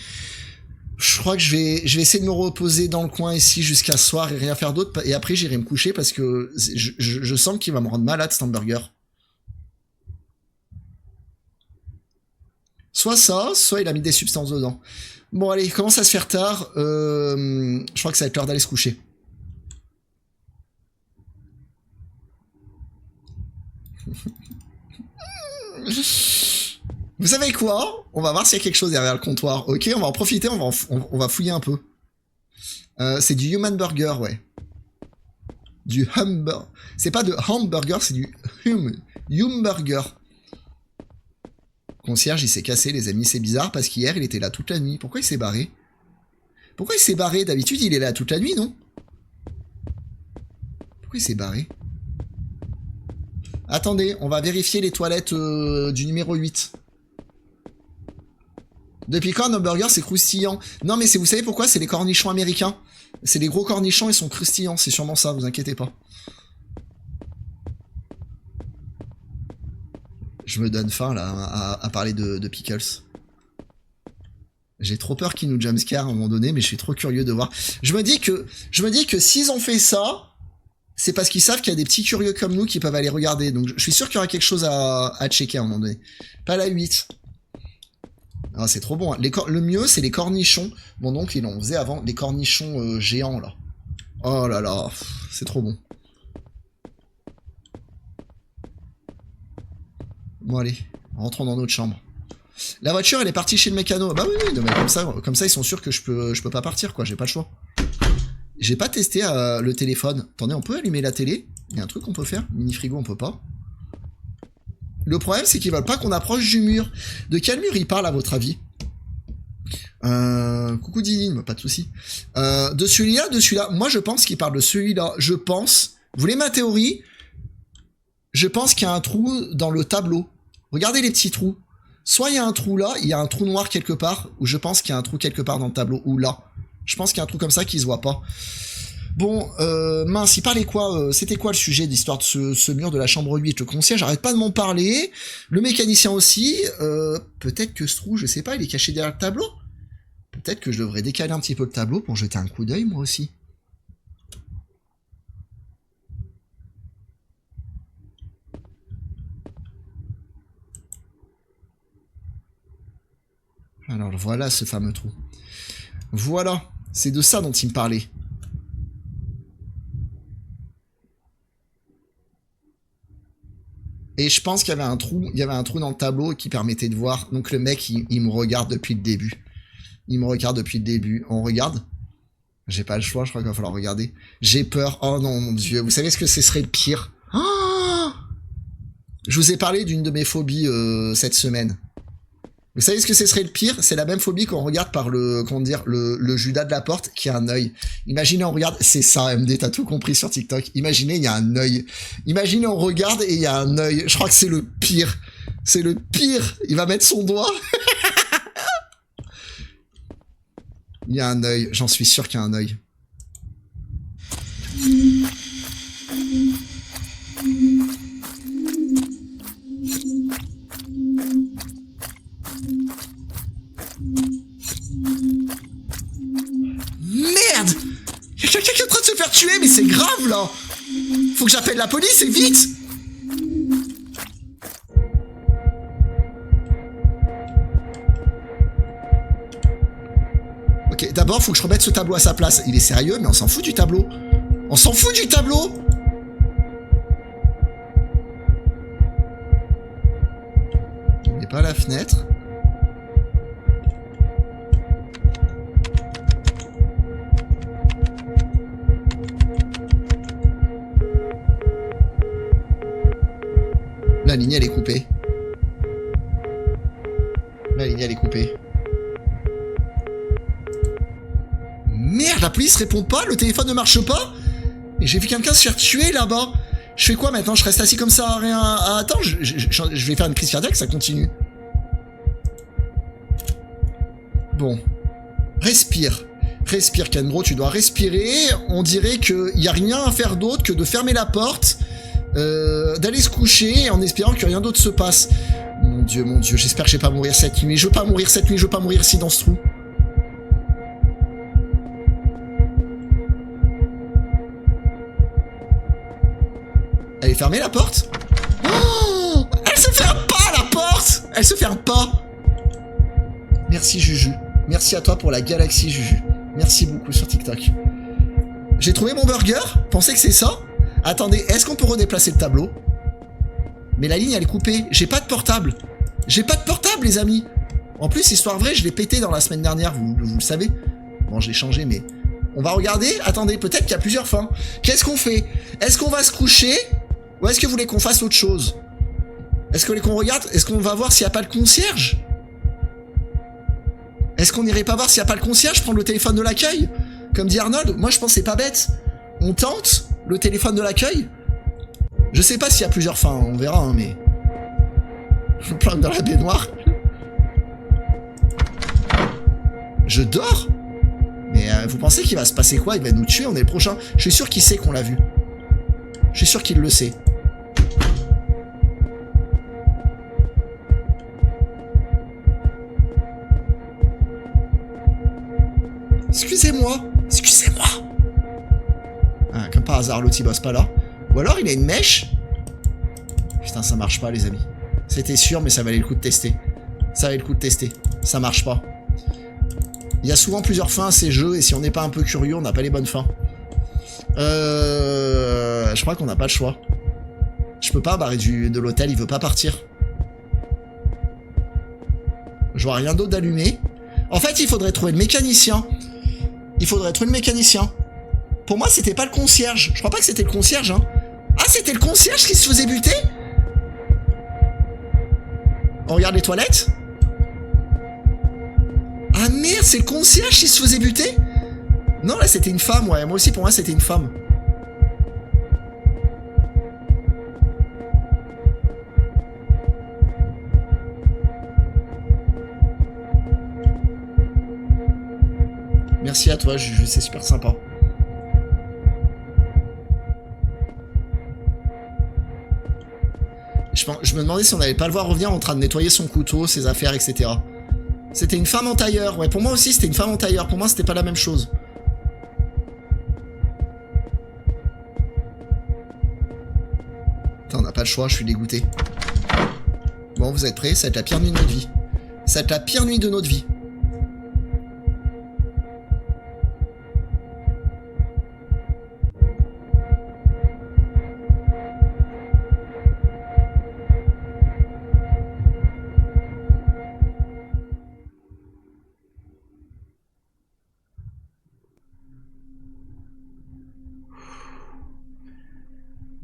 Je crois que je vais essayer de me reposer dans le coin ici jusqu'à ce soir et rien faire d'autre. Et après, j'irai me coucher parce que je sens qu'il va me rendre malade cet hamburger. Soit ça, soit il a mis des substances dedans. Bon, allez, il commence à se faire tard. Je crois que ça va être l'heure d'aller se coucher. Vous savez quoi? On va voir s'il y a quelque chose derrière le comptoir. Ok, on va en profiter, on va fouiller un peu. C'est du human burger, ouais. Du hamburger. C'est pas de hamburger, c'est du burger. Concierge, il s'est cassé, les amis. C'est bizarre parce qu'hier, il était là toute la nuit. Pourquoi il s'est barré? Pourquoi il s'est barré? D'habitude, il est là toute la nuit, non? Pourquoi il s'est barré? Attendez, on va vérifier les toilettes du numéro 8. Depuis quand un hamburger c'est croustillant? Non mais vous savez pourquoi? C'est les cornichons américains. C'est les gros cornichons, ils sont croustillants, c'est sûrement ça, vous inquiétez pas. Je me donne faim là à parler de pickles. J'ai trop peur qu'ils nous jumpscare à un moment donné, mais je suis trop curieux de voir. Je me dis que s'ils ont fait ça, c'est parce qu'ils savent qu'il y a des petits curieux comme nous qui peuvent aller regarder. Donc je suis sûr qu'il y aura quelque chose à checker à un moment donné. Pas la 8. Ah, c'est trop bon. Hein. Le mieux, c'est les cornichons. Mon oncle, il en faisait avant. Les cornichons géants, là. Oh là là, c'est trop bon. Bon, allez, rentrons dans notre chambre. La voiture, elle est partie chez le mécano. Bah oui, non, mais comme ça, ils sont sûrs que je peux pas partir, quoi. J'ai pas le choix. J'ai pas testé le téléphone. Attendez, on peut allumer la télé? Il y a un truc qu'on peut faire. Mini frigo, on peut pas. Le problème, c'est qu'ils veulent pas qu'on approche du mur. De quel mur ils parlent, à votre avis? Coucou Didine, pas de soucis. De celui-là. Moi, je pense qu'ils parlent de celui-là. Je pense. Vous voulez ma théorie? Je pense qu'il y a un trou dans le tableau. Regardez les petits trous. Soit il y a un trou là, il y a un trou noir quelque part, ou je pense qu'il y a un trou quelque part dans le tableau, ou là. Je pense qu'il y a un trou comme ça qui se voit pas. Bon, mince, il parlait quoi? C'était quoi le sujet d'histoire de ce mur de la chambre 8? Le concierge arrête pas de m'en parler. Le mécanicien aussi. Peut-être que ce trou, je sais pas, il est caché derrière le tableau. Peut-être que je devrais décaler un petit peu le tableau pour jeter un coup d'œil, moi aussi. Alors voilà ce fameux trou. Voilà, c'est de ça dont il me parlait. Et je pense qu'il y avait un trou, dans le tableau qui permettait de voir. Donc le mec, il me regarde depuis le début. Il me regarde depuis le début. On regarde? J'ai pas le choix, je crois qu'il va falloir regarder. J'ai peur. Oh non, mon Dieu. Vous savez ce que ce serait le pire? Oh, je vous ai parlé d'une de mes phobies cette semaine. Vous savez ce que ce serait le pire? C'est la même phobie qu'on regarde par le, comment dire, le Judas de la porte qui a un œil. Imaginez, on regarde, c'est ça, MD, t'as tout compris sur TikTok. Imaginez, il y a un œil. Imaginez, on regarde et il y a un œil. Je crois que c'est le pire. C'est le pire. Il va mettre son doigt. Il y a un œil. J'en suis sûr qu'il y a un œil. Merde! Il y a quelqu'un qui est en train de se faire tuer, mais c'est grave là! Faut que j'appelle la police et vite! Ok, d'abord faut que je remette ce tableau à sa place. Il est sérieux, mais on s'en fout du tableau. On s'en fout du tableau! On n'est pas à la fenêtre. La ligne elle est coupée. La ligne elle est coupée. Merde, la police répond pas, le téléphone ne marche pas. Et j'ai vu quelqu'un se faire tuer là-bas. Je fais quoi maintenant? Je reste assis comme ça, rien à attendre. Je vais faire une crise cardiaque, ça continue. Bon. Respire. Respire, Kenbro, tu dois respirer. On dirait qu'il n'y a rien à faire d'autre que de fermer la porte. D'aller se coucher en espérant que rien d'autre se passe. Mon Dieu, j'espère que je vais pas mourir cette nuit. Je veux pas mourir cette nuit, je veux pas mourir ici dans ce trou. Elle est fermée la porte? Oh, elle se ferme pas la porte! Elle se ferme pas! Merci Juju. Merci à toi pour la galaxie Juju. Merci beaucoup sur TikTok. J'ai trouvé mon burger? Pensez que c'est ça? Attendez, est-ce qu'on peut redéplacer le tableau? Mais la ligne elle est coupée, j'ai pas de portable. J'ai pas de portable les amis. En plus, histoire vraie, je l'ai pété dans la semaine dernière, vous le savez. Bon, je l'ai changé, mais... On va regarder, attendez, peut-être qu'il y a plusieurs fins. Qu'est-ce qu'on fait? Est-ce qu'on va se coucher? Ou est-ce que vous voulez qu'on fasse autre chose? Est-ce que vous voulez qu'on regarde? Est-ce qu'on va voir s'il n'y a pas le concierge? Est-ce qu'on irait pas voir s'il n'y a pas le concierge? Prendre le téléphone de l'accueil? Comme dit Arnold, moi je pense que c'est pas bête. On tente le téléphone de l'accueil? Je sais pas s'il y a plusieurs fins, on verra, hein, mais... Je me plante dans la baignoire. Je dors? Mais vous pensez qu'il va se passer quoi? Il va nous tuer, on est le prochain. Je suis sûr qu'il sait qu'on l'a vu. Je suis sûr qu'il le sait. Excusez-moi. Excusez-moi. Ah, comme par hasard, l'autre il bosse pas là. Ou alors il a une mèche. Putain, ça marche pas les amis. C'était sûr, mais ça valait le coup de tester. Ça valait le coup de tester. Ça marche pas. Il y a souvent plusieurs fins à ces jeux, et si on n'est pas un peu curieux, on n'a pas les bonnes fins. Je crois qu'on n'a pas le choix. Je peux pas barrer de l'hôtel, il veut pas partir. Je vois rien d'autre d'allumé. En fait, il faudrait trouver le mécanicien. Il faudrait trouver le mécanicien. Pour moi, c'était pas le concierge. Je crois pas que c'était le concierge, hein. Ah, c'était le concierge qui se faisait buter? On regarde les toilettes? Ah merde, c'est le concierge qui se faisait buter? Non, là, c'était une femme, ouais. Moi aussi, pour moi, c'était une femme. Merci à toi, Juju, c'est super sympa. Je me demandais si on n'allait pas le voir revenir en train de nettoyer son couteau, ses affaires, etc. C'était une femme en tailleur. Ouais, pour moi aussi, c'était une femme en tailleur. Pour moi, c'était pas la même chose. Putain, on n'a pas le choix, je suis dégoûté. Bon, vous êtes prêts? Ça va être la pire nuit de notre vie. Ça va être la pire nuit de notre vie.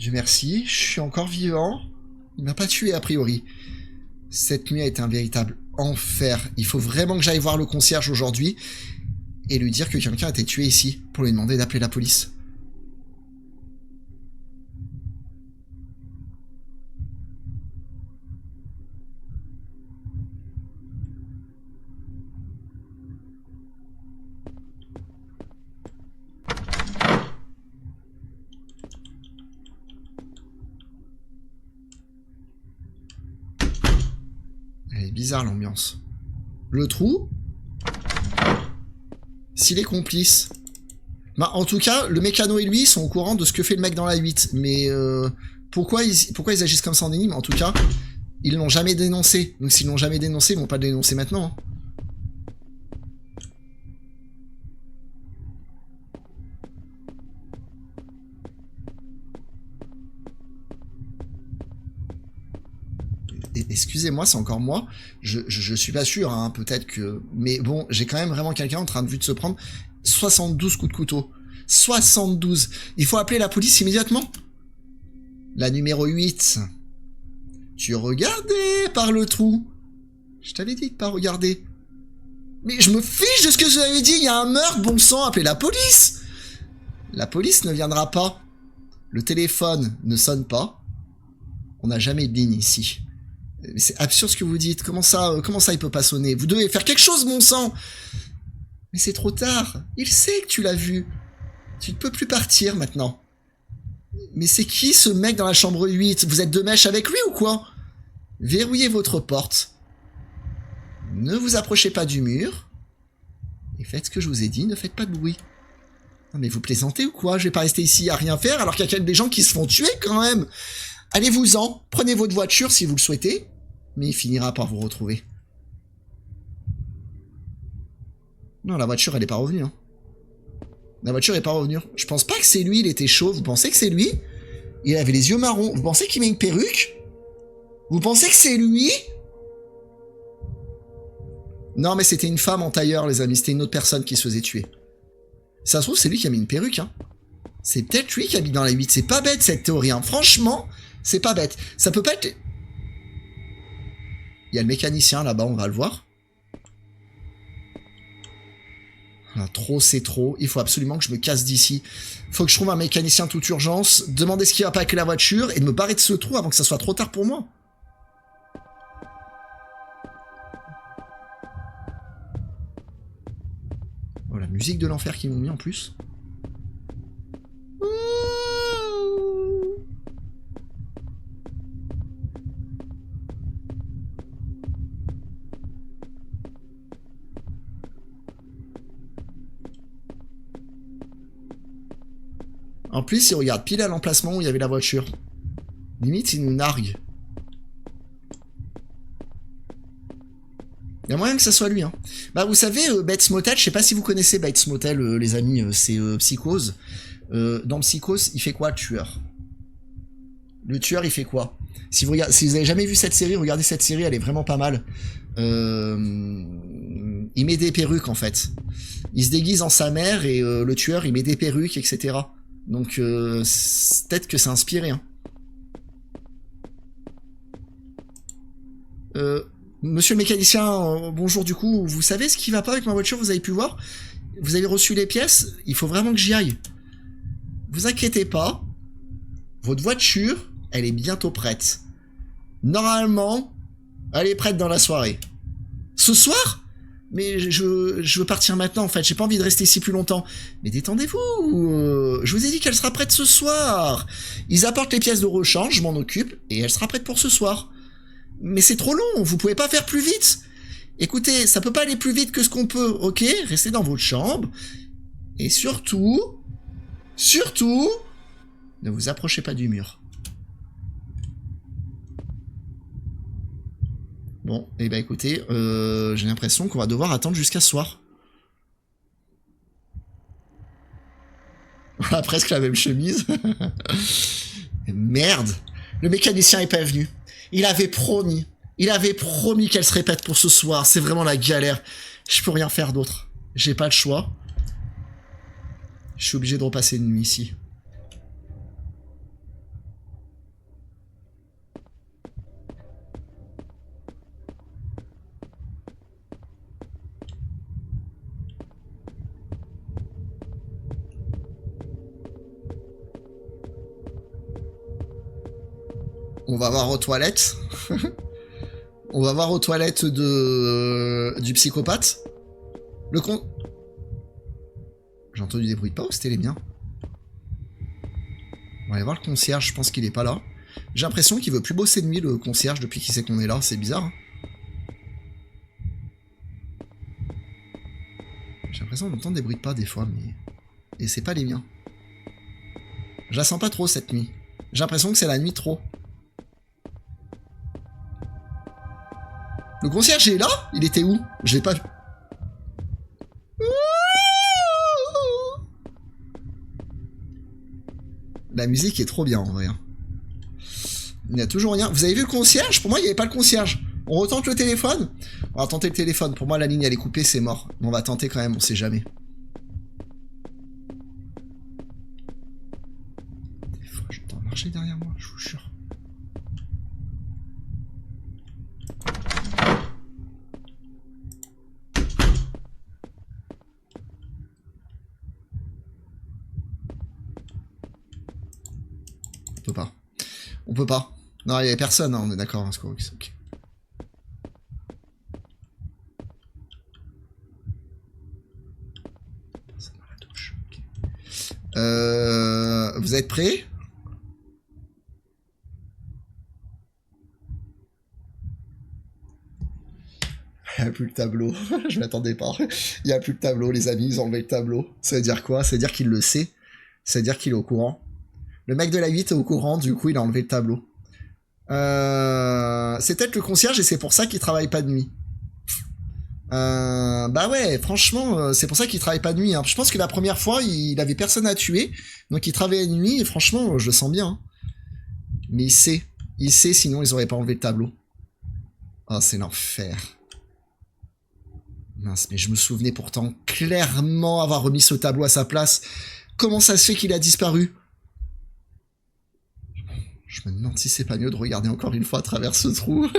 Dieu merci, je suis encore vivant. Il m'a pas tué a priori. Cette nuit a été un véritable enfer. Il faut vraiment que j'aille voir le concierge aujourd'hui et lui dire que quelqu'un a été tué ici pour lui demander d'appeler la police. Elle est bizarre l'ambiance. Le trou? S'il est complice. Bah, en tout cas, le mécano et lui sont au courant de ce que fait le mec dans la 8. Mais pourquoi ils agissent comme ça en énigme? En tout cas, ils l'ont jamais dénoncé. Donc s'ils l'ont jamais dénoncé, ils vont pas le dénoncer maintenant. Hein. Excusez-moi, c'est encore moi. Je suis pas sûr, hein, peut-être que... Mais bon, j'ai quand même vraiment quelqu'un en train de se prendre 72 coups de couteau. 72. Il faut appeler la police immédiatement. La numéro 8. Tu regardais par le trou. Je t'avais dit de pas regarder. Mais je me fiche de ce que vous avez dit. Il y a un meurtre, bon sang, appelez la police. La police ne viendra pas. Le téléphone ne sonne pas. On n'a jamais de ligne ici. C'est absurde ce que vous dites. Comment ça il peut pas sonner? Vous devez faire quelque chose, mon sang. Mais c'est trop tard. Il sait que tu l'as vu. Tu ne peux plus partir maintenant. Mais c'est qui ce mec dans la chambre 8? Vous êtes de mèche avec lui ou quoi? Verrouillez votre porte. Ne vous approchez pas du mur. Et faites ce que je vous ai dit, ne faites pas de bruit. Non mais vous plaisantez ou quoi? Je vais pas rester ici à rien faire alors qu'il y a des gens qui se font tuer quand même. Allez-vous-en, prenez votre voiture si vous le souhaitez. Mais il finira par vous retrouver. Non, la voiture, elle est pas revenue. Hein. La voiture est pas revenue. Je pense pas que c'est lui, il était chauve. Vous pensez que c'est lui? Il avait les yeux marrons. Vous pensez qu'il met une perruque? Vous pensez que c'est lui? Non, mais c'était une femme en tailleur, les amis. C'était une autre personne qui se faisait tuer. Ça se trouve, c'est lui qui a mis une perruque. Hein. C'est peut-être lui qui habite dans la 8. C'est pas bête, cette théorie. Hein. Franchement, c'est pas bête. Ça peut pas être... Il y a le mécanicien là-bas, on va le voir. Ah, trop, c'est trop. Il faut absolument que je me casse d'ici. Faut que je trouve un mécanicien toute urgence, demander ce qui va pas avec la voiture et de me barrer de ce trou avant que ça soit trop tard pour moi. Oh, la musique de l'enfer qu'ils m'ont mis en plus. En plus, il regarde pile à l'emplacement où il y avait la voiture. Limite, il nous nargue. Il y a moyen que ça soit lui. Hein. Bah, vous savez, Bates Motel, je sais pas si vous connaissez Bates Motel, les amis, c'est Psychose. Dans Psychose, il fait quoi, le tueur? Le tueur, il fait quoi? Si vous avez jamais vu cette série, regardez cette série, elle est vraiment pas mal. Il met des perruques, en fait. Il se déguise en sa mère et le tueur, il met des perruques, etc. Donc, peut-être que c'est inspiré. Hein. Monsieur le mécanicien, bonjour du coup. Vous savez ce qui va pas avec ma voiture? Vous avez pu voir? Vous avez reçu les pièces? Il faut vraiment que j'y aille. Vous inquiétez pas. Votre voiture, elle est bientôt prête. Normalement, elle est prête dans la soirée. Ce soir? Mais je veux partir maintenant en fait, j'ai pas envie de rester ici plus longtemps. Mais détendez-vous, je vous ai dit qu'elle sera prête ce soir. Ils apportent les pièces de rechange, je m'en occupe, et elle sera prête pour ce soir. Mais c'est trop long, vous pouvez pas faire plus vite. Écoutez, ça peut pas aller plus vite que ce qu'on peut, ok? Restez dans votre chambre. Et surtout, ne vous approchez pas du mur. Bon, et bah écoutez, j'ai l'impression qu'on va devoir attendre jusqu'à ce soir. On a presque la même chemise. Merde, le mécanicien est pas venu. Il avait promis qu'elle se répète pour ce soir. C'est vraiment la galère. Je peux rien faire d'autre. J'ai pas le choix. Je suis obligé de repasser une nuit ici. On va voir aux toilettes. On va voir aux toilettes du psychopathe. Le con... J'ai entendu des bruits de pas ou c'était les miens? On va aller voir le concierge, je pense qu'il est pas là. J'ai l'impression qu'il veut plus bosser de nuit, le concierge, depuis qu'il sait qu'on est là, c'est bizarre. Hein. J'ai l'impression d'entendre des bruits de pas des fois, mais... Et c'est pas les miens. Je la sens pas trop cette nuit. J'ai l'impression que c'est la nuit trop. Le concierge est là? Il était où? Je l'ai pas vu. La musique est trop bien en vrai. Il n'y a toujours rien. Vous avez vu le concierge? Pour moi, il n'y avait pas le concierge. On retente le téléphone? On va tenter le téléphone. Pour moi, la ligne, elle est coupée, c'est mort. Mais on va tenter quand même, on sait jamais. Des fois, j'entends marcher derrière moi, je vous jure. On peut pas. On peut pas. Non, il y avait personne, hein, on est d'accord, hein, Scorux, ok. Personne dans la douche, ok. Vous êtes prêts? Il n'y a plus le tableau. Je m'attendais pas. Il n'y a plus le tableau, les amis, ils ont enlevé le tableau. Ça veut dire quoi? Ça veut dire qu'il le sait. Ça veut dire qu'il est au courant. Le mec de la 8 est au courant, du coup il a enlevé le tableau. C'est peut-être le concierge et c'est pour ça qu'il travaille pas de nuit. Bah ouais, franchement, c'est pour ça qu'il travaille pas de nuit. Hein. Je pense que la première fois, il avait personne à tuer, donc il travaillait de nuit et franchement, je le sens bien. Hein. Mais il sait, sinon ils auraient pas enlevé le tableau. Oh, c'est l'enfer. Mince, mais je me souvenais pourtant clairement avoir remis ce tableau à sa place. Comment ça se fait qu'il a disparu? Je me demande si c'est pas mieux de regarder encore une fois à travers ce trou.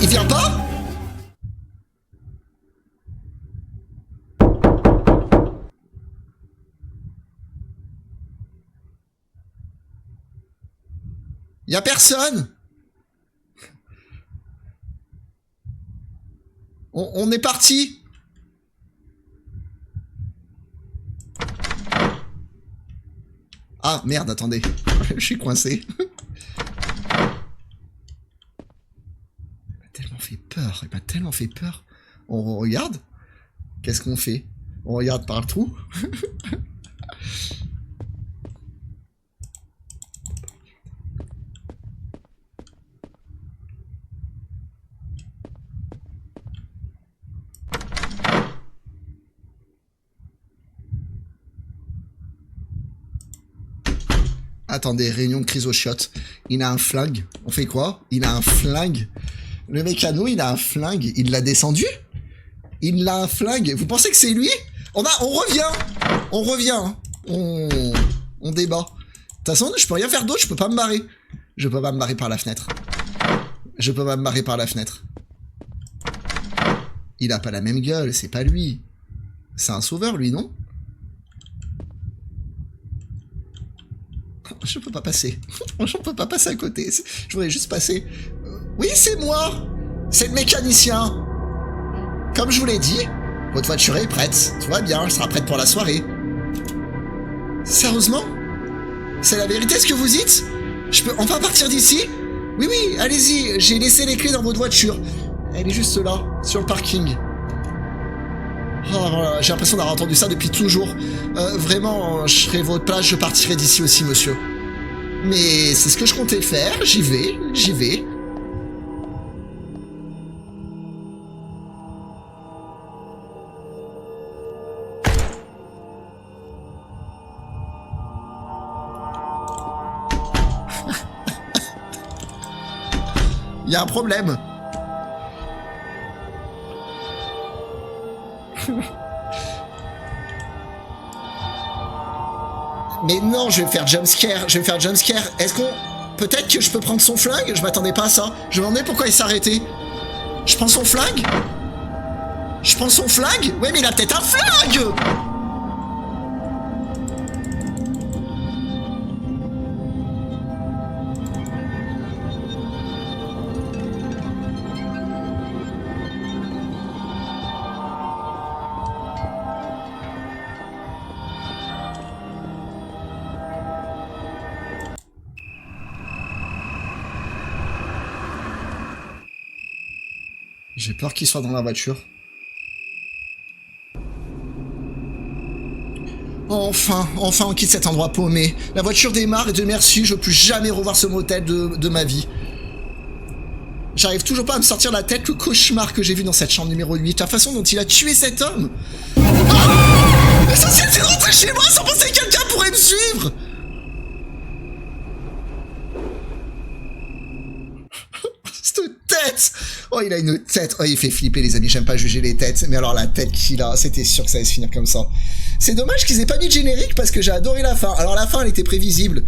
Il vient pas? Y a personne. On est parti. Ah merde, attendez. Je suis coincé. Il m'a tellement fait peur. On regarde? Qu'est-ce qu'on fait? On regarde par le trou? Attendez, réunion de crise au chiottes. Il a un flingue. On fait quoi? Il a un flingue. Le mécano, il a un flingue. Il l'a descendu? Il a un flingue. Vous pensez que c'est lui? On revient. On revient. Hein. On débat. De toute façon, je peux rien faire d'autre. Je peux pas me barrer. Je peux pas me barrer par la fenêtre. Je peux pas me barrer par la fenêtre. Il a pas la même gueule. C'est pas lui. C'est un sauveur, lui, non? Je peux pas passer. Je peux pas passer à côté. Je voudrais juste passer. Oui, c'est moi. C'est le mécanicien. Comme je vous l'ai dit, votre voiture est prête. Tout va bien, elle sera prête pour la soirée. Sérieusement? C'est la vérité ce que vous dites? Je peux enfin partir d'ici? Oui, oui, allez-y. J'ai laissé les clés dans votre voiture. Elle est juste là, sur le parking. Oh, j'ai l'impression d'avoir entendu ça depuis toujours. Vraiment, je serais votre place, je partirais d'ici aussi, monsieur. Mais c'est ce que je comptais faire, j'y vais, j'y vais. Il y a un problème. Mais non, je vais me faire jumpscare, je vais me faire jumpscare. Est-ce qu'on... Peut-être que je peux prendre son flingue? Je m'attendais pas à ça. Je me demandais pourquoi il s'est arrêté. Je prends son flingue? Je prends son flingue? Ouais, mais il a peut-être un flingue! J'ai peur qu'il soit dans la voiture. Enfin, enfin on quitte cet endroit paumé. La voiture démarre et Dieu merci, je veux plus jamais revoir ce motel de ma vie. J'arrive toujours pas à me sortir de la tête le cauchemar que j'ai vu dans cette chambre numéro 8. La façon dont il a tué cet homme. Ah, l'essentiel c'est de rentrer chez moi sans penser que quelqu'un pourrait me suivre. Cette tête! Oh, il a une tête. Oh, il fait flipper, les amis. J'aime pas juger les têtes. Mais alors, la tête qu'il a, c'était sûr que ça allait se finir comme ça. C'est dommage qu'ils aient pas mis de générique parce que j'ai adoré la fin. Alors, la fin, elle était prévisible.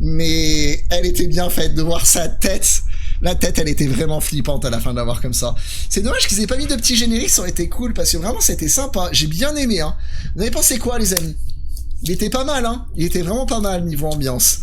Mais elle était bien faite de voir sa tête. La tête, elle était vraiment flippante à la fin de la voir comme ça. C'est dommage qu'ils aient pas mis de petit générique. Ça aurait été cool parce que vraiment, c'était sympa. J'ai bien aimé, hein. Vous avez pensé quoi, les amis? Il était pas mal, hein. Il était vraiment pas mal niveau ambiance.